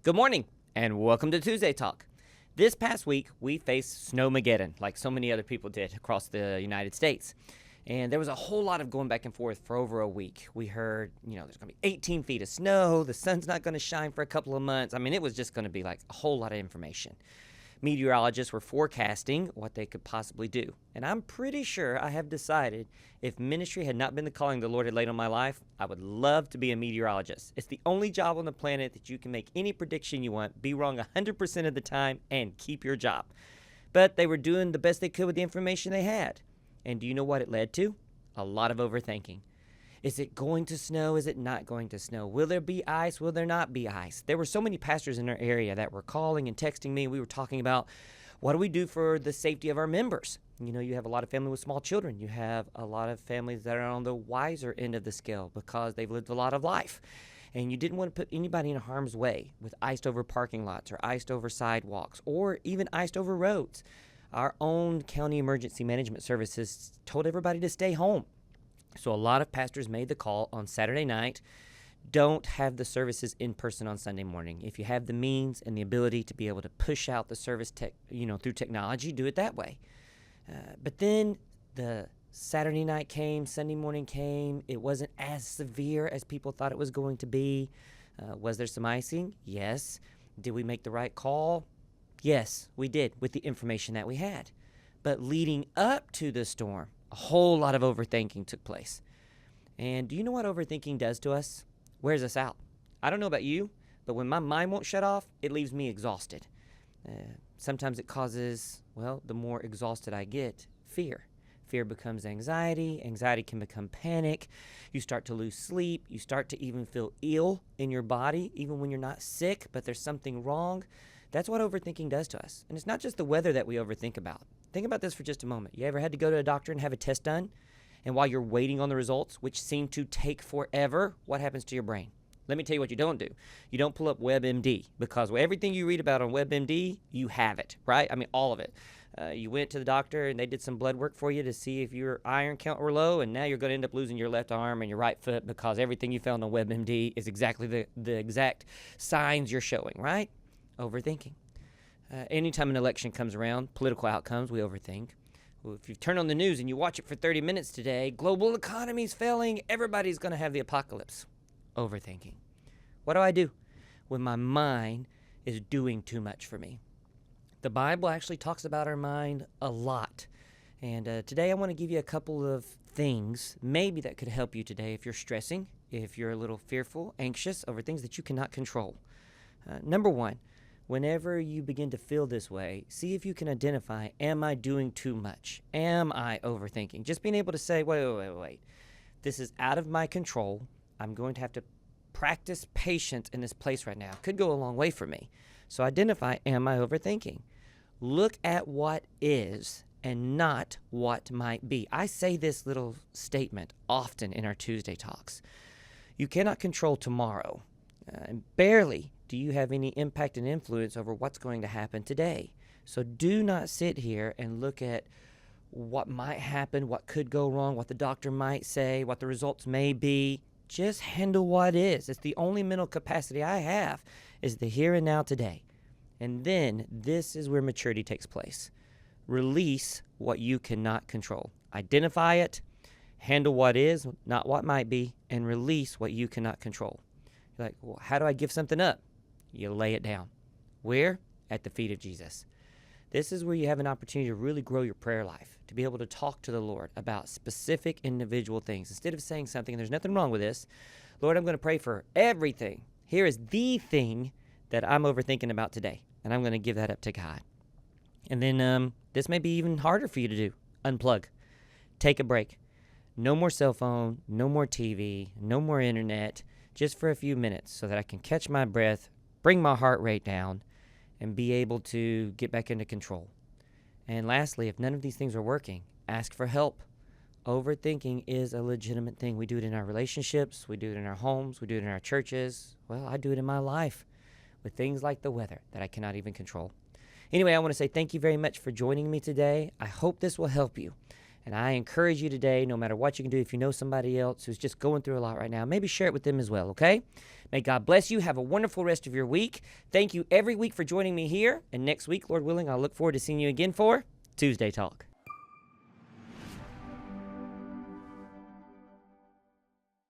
Good morning, and welcome to Tuesday Talk. This past week, we faced Snowmageddon, like so many other people did across the United States. And there was a whole lot of going back and forth for over a week. We heard, there's going to be 18 feet of snow, the sun's not going to shine for a couple of months. I mean, it was just going to be like a whole lot of information. Meteorologists were forecasting what they could possibly do. And I'm pretty sure I have decided if ministry had not been the calling the Lord had laid on my life, I would love to be a meteorologist. It's the only job on the planet that you can make any prediction you want, be wrong 100% of the time, and keep your job. But they were doing the best they could with the information they had. And do you know what it led to? A lot of overthinking. Is it going to snow? Is it not going to snow? Will there be ice? Will there not be ice? There were so many pastors in our area that were calling and texting me. We were talking about what do we do for the safety of our members? You have a lot of family with small children. You have a lot of families that are on the wiser end of the scale because they've lived a lot of life. And you didn't want to put anybody in harm's way with iced over parking lots or iced over sidewalks or even iced over roads. Our own county emergency management services told everybody to stay home. So a lot of pastors made the call on Saturday night, don't have the services in person on Sunday morning. If you have the means and the ability to be able to push out the service through technology, do it that way. But then the Saturday night came, Sunday morning came. It wasn't as severe as people thought it was going to be. Was there some icing? Yes. Did we make the right call? Yes, we did with the information that we had. But leading up to the storm, a whole lot of overthinking took place. And do you know what overthinking does to us? Wears us out. I don't know about you, but when my mind won't shut off, it leaves me exhausted. Sometimes it causes, the more exhausted I get, fear. Fear becomes anxiety. Anxiety can become panic. You start to lose sleep. You start to even feel ill in your body, even when you're not sick, but there's something wrong. That's what overthinking does to us. And it's not just the weather that we overthink about. Think about this for just a moment. You ever had to go to a doctor and have a test done? And while you're waiting on the results, which seem to take forever, what happens to your brain? Let me tell you what you don't do. You don't pull up WebMD because everything you read about on WebMD, you have it, right? I mean, all of it. You went to the doctor and they did some blood work for you to see if your iron count were low, and now you're going to end up losing your left arm and your right foot because everything you found on WebMD is exactly the exact signs you're showing, right? Overthinking. Anytime an election comes around, political outcomes, we overthink. Well, if you turn on the news and you watch it for 30 minutes today, global economy's failing, everybody's going to have the apocalypse. Overthinking. What do I do when my mind is doing too much for me? The Bible actually talks about our mind a lot. And today I want to give you a couple of things maybe that could help you today if you're stressing, if you're a little fearful, anxious over things that you cannot control. Number one, whenever you begin to feel this way, see if you can identify, am I doing too much? Am I overthinking? Just being able to say, wait. This is out of my control. I'm going to have to practice patience in this place right now. Could go a long way for me. So identify, am I overthinking? Look at what is and not what might be. I say this little statement often in our Tuesday talks. You cannot control tomorrow. And barely do you have any impact and influence over what's going to happen today. So do not sit here and look at what might happen, what could go wrong, what the doctor might say, what the results may be. Just handle what is. It's the only mental capacity I have is the here and now today. And then this is where maturity takes place. Release what you cannot control. Identify it, handle what is, not what might be, and release what you cannot control. You're like, well, how do I give something up? You lay it down. Where? At the feet of Jesus. This is where you have an opportunity to really grow your prayer life, to be able to talk to the Lord about specific individual things. Instead of saying something, and there's nothing wrong with this, Lord, I'm going to pray for everything. Here is the thing that I'm overthinking about today, and I'm going to give that up to God. And then this may be even harder for you to do. Unplug. Take a break. No more cell phone, no more TV, no more internet, just for a few minutes so that I can catch my breath, bring my heart rate down, and be able to get back into control. And lastly, if none of these things are working, ask for help. Overthinking is a legitimate thing. We do it in our relationships. We do it in our homes. We do it in our churches. Well, I do it in my life with things like the weather that I cannot even control. Anyway, I want to say thank you very much for joining me today. I hope this will help you. And I encourage you today, no matter what you can do, if you know somebody else who's just going through a lot right now, maybe share it with them as well, okay? May God bless you. Have a wonderful rest of your week. Thank you every week for joining me here. And next week, Lord willing, I'll look forward to seeing you again for Tuesday Talk.